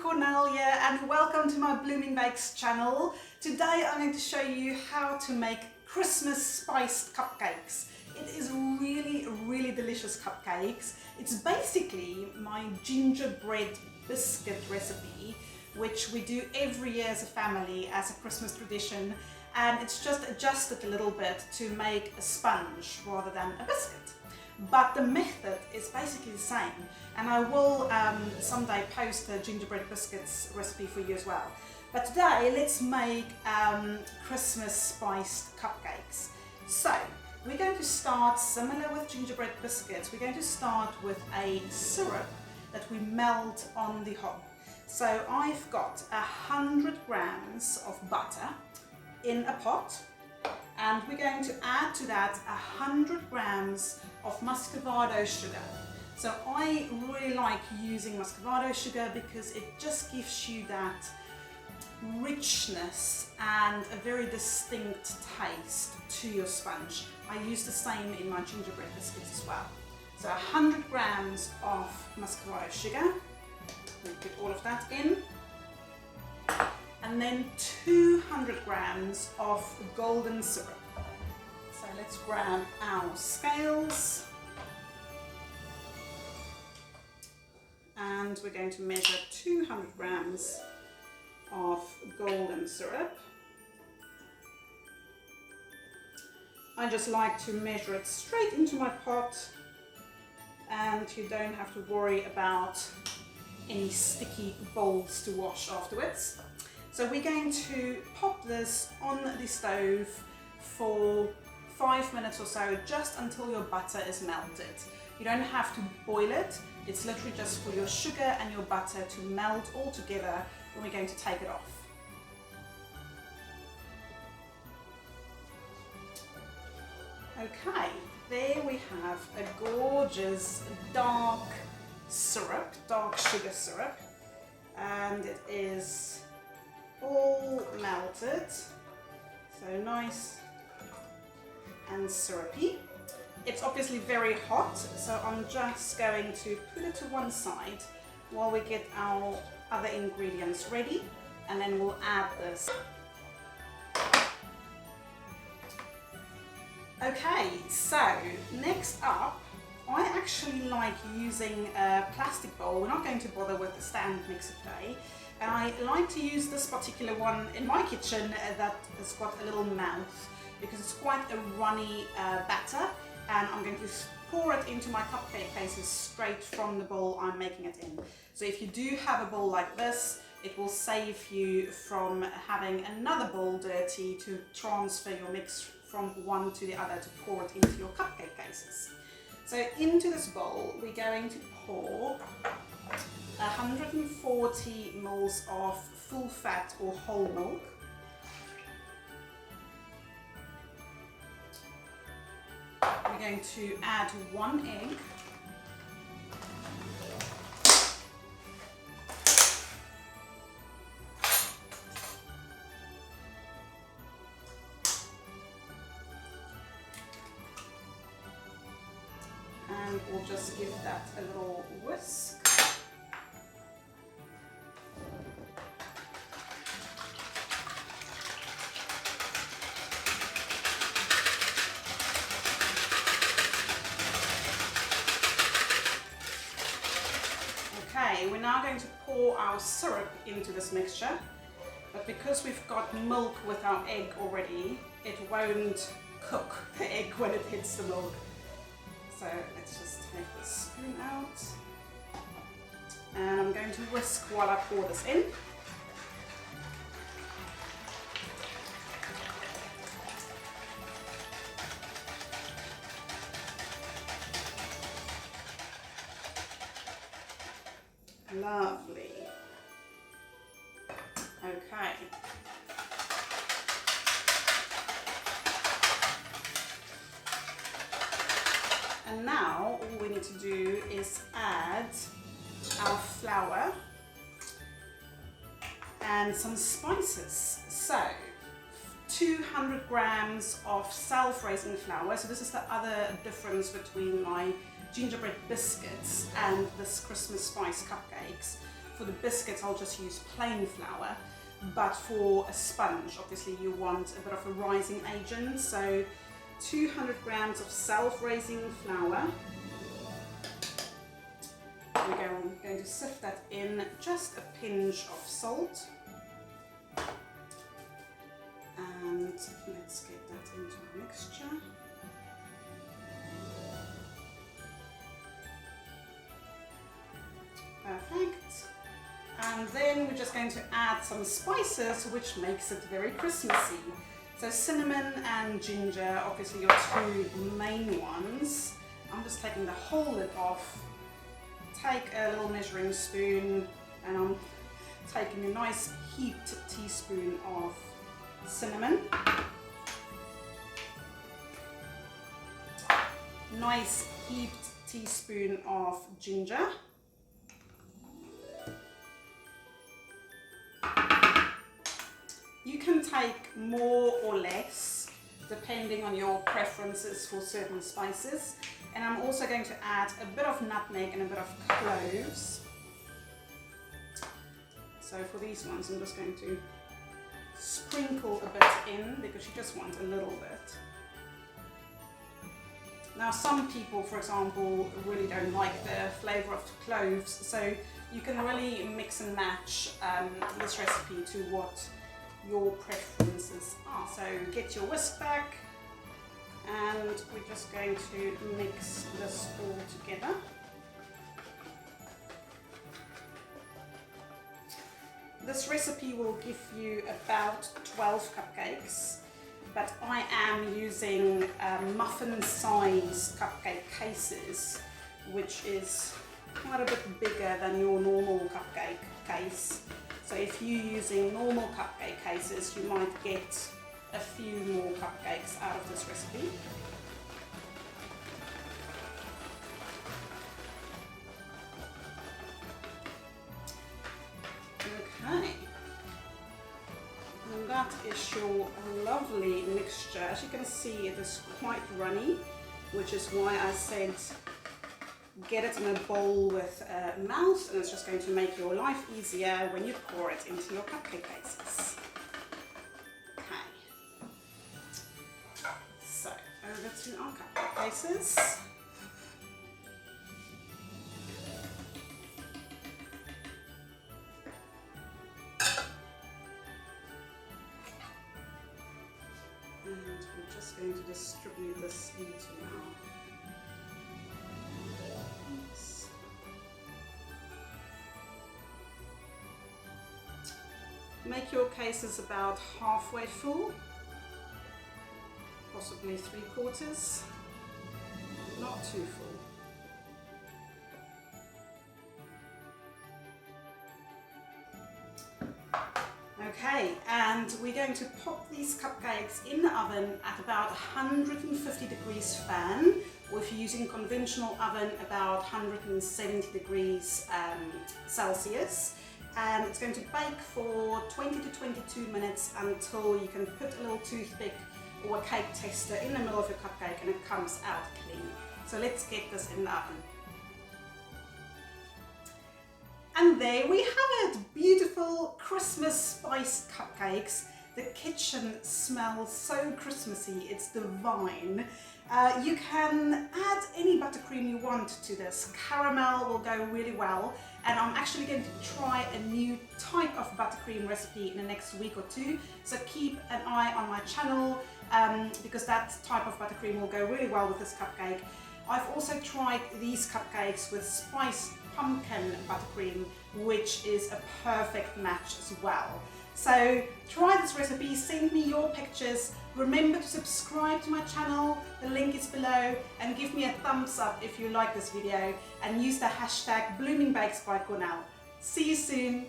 Cornelia and welcome to my Blooming Bakes channel. Today I'm going to show you how to make Christmas spiced cupcakes. It is really delicious cupcakes. It's basically my gingerbread biscuit recipe, which we do every year as a family as a Christmas tradition, and it's just adjusted a little bit to make a sponge rather than a biscuit. But the method is basically the same, and I will someday post a gingerbread biscuits recipe for you as well. But today let's make Christmas spiced cupcakes. So we're going to start similar with gingerbread biscuits. We're going to start with a syrup that we melt on the hob. So I've got 100 grams of butter in a pot, and we're going to add to that 100 grams of muscovado sugar. So I really like using muscovado sugar because it just gives you that richness and a very distinct taste to your sponge. I use the same in my gingerbread biscuits as well. So 100 grams of muscovado sugar, we put all of that in. And then 200 grams of golden syrup. So let's grab our scales and we're going to measure 200 grams of golden syrup. I just like to measure it straight into my pot, and you don't have to worry about any sticky bowls to wash afterwards. So we're going to pop this on the stove for 5 minutes or so, just until your butter is melted. You don't have to boil it, it's literally just for your sugar and your butter to melt all together when we're going to take it off. Okay, there we have a gorgeous dark syrup, dark sugar syrup, and it is all melted, so nice and syrupy. It's obviously very hot, so I'm just going to put it to one side while we get our other ingredients ready, and then we'll add this. Okay, so next up, I actually like using a plastic bowl. We're not going to bother with the stand mixer today. And I like to use this particular one in my kitchen that has got a little mouth, because it's quite a runny batter, and I'm going to pour it into my cupcake cases straight from the bowl I'm making it in. So if you do have a bowl like this, it will save you from having another bowl dirty to transfer your mix from one to the other to pour it into your cupcake cases. So into this bowl we're going to pour 140 ml of full fat or whole milk. We're going to add 1 egg. And we'll just give that a little whisk. Okay, we're now going to pour our syrup into this mixture, but because we've got milk with our egg already, it won't cook the egg when it hits the milk. So let's just take the spoon out, and I'm going to whisk while I pour this in. Lovely. Okay. And now all we need to do is add our flour and some spices. So 200 grams of self-raising flour. So this is the other difference between my gingerbread biscuits and this Christmas spice cupcakes. For the biscuits, I'll just use plain flour. But for a sponge, obviously you want a bit of a rising agent. So 200 grams of self-raising flour. I'm going to sift that in, just a pinch of salt. And let's get that into our mixture. Perfect. And then we're just going to add some spices, which makes it very Christmassy. So cinnamon and ginger, obviously your two main ones. I'm just taking the whole lid off. Take a little measuring spoon, and I'm taking a nice heaped teaspoon of cinnamon. Nice heaped teaspoon of ginger. You can take more or less depending on your preferences for certain spices. And I'm also going to add a bit of nutmeg and a bit of cloves. So for these ones, I'm just going to sprinkle a bit in because you just want a little bit. Now some people, for example, really don't like the flavour of the cloves, so you can really mix and match this recipe to what your preferences are. So get your whisk back, and we're just going to mix this all together. This recipe will give you about 12 cupcakes, but I am using muffin-sized cupcake cases, which is quite a bit bigger than your normal cupcake case. So if you're using normal cupcake cases, you might get a few more cupcakes out of this recipe. Okay, and that is your lovely mixture. As you can see, it is quite runny, which is why I said get it in a bowl with a mouth, and it's just going to make your life easier when you pour it into your cupcake cases. Okay, so over to our cupcake cases. And we're just going to distribute this into our mix. Make your cases about halfway full, possibly 3/4, not too full. Okay, and we're going to pop these cupcakes in the oven at about 150 degrees fan, or if you're using conventional oven, about 170 degrees Celsius. And it's going to bake for 20 to 22 minutes until you can put a little toothpick or a cake tester in the middle of your cupcake and it comes out clean. So let's get this in the oven. And there we have it, beautiful Christmas spiced cupcakes. The kitchen smells so Christmassy, it's divine. You can add any buttercream you want to this. Caramel will go really well, and I'm actually going to try a new type of buttercream recipe in the next week or two, so keep an eye on my channel because that type of buttercream will go really well with this cupcake. I've also tried these cupcakes with spiced pumpkin buttercream, which is a perfect match as well. So try this recipe, send me your pictures. Remember to subscribe to my channel, the link is below, and give me a thumbs up if you like this video, and use the hashtag #BloomingBakes by Cornell. See you soon.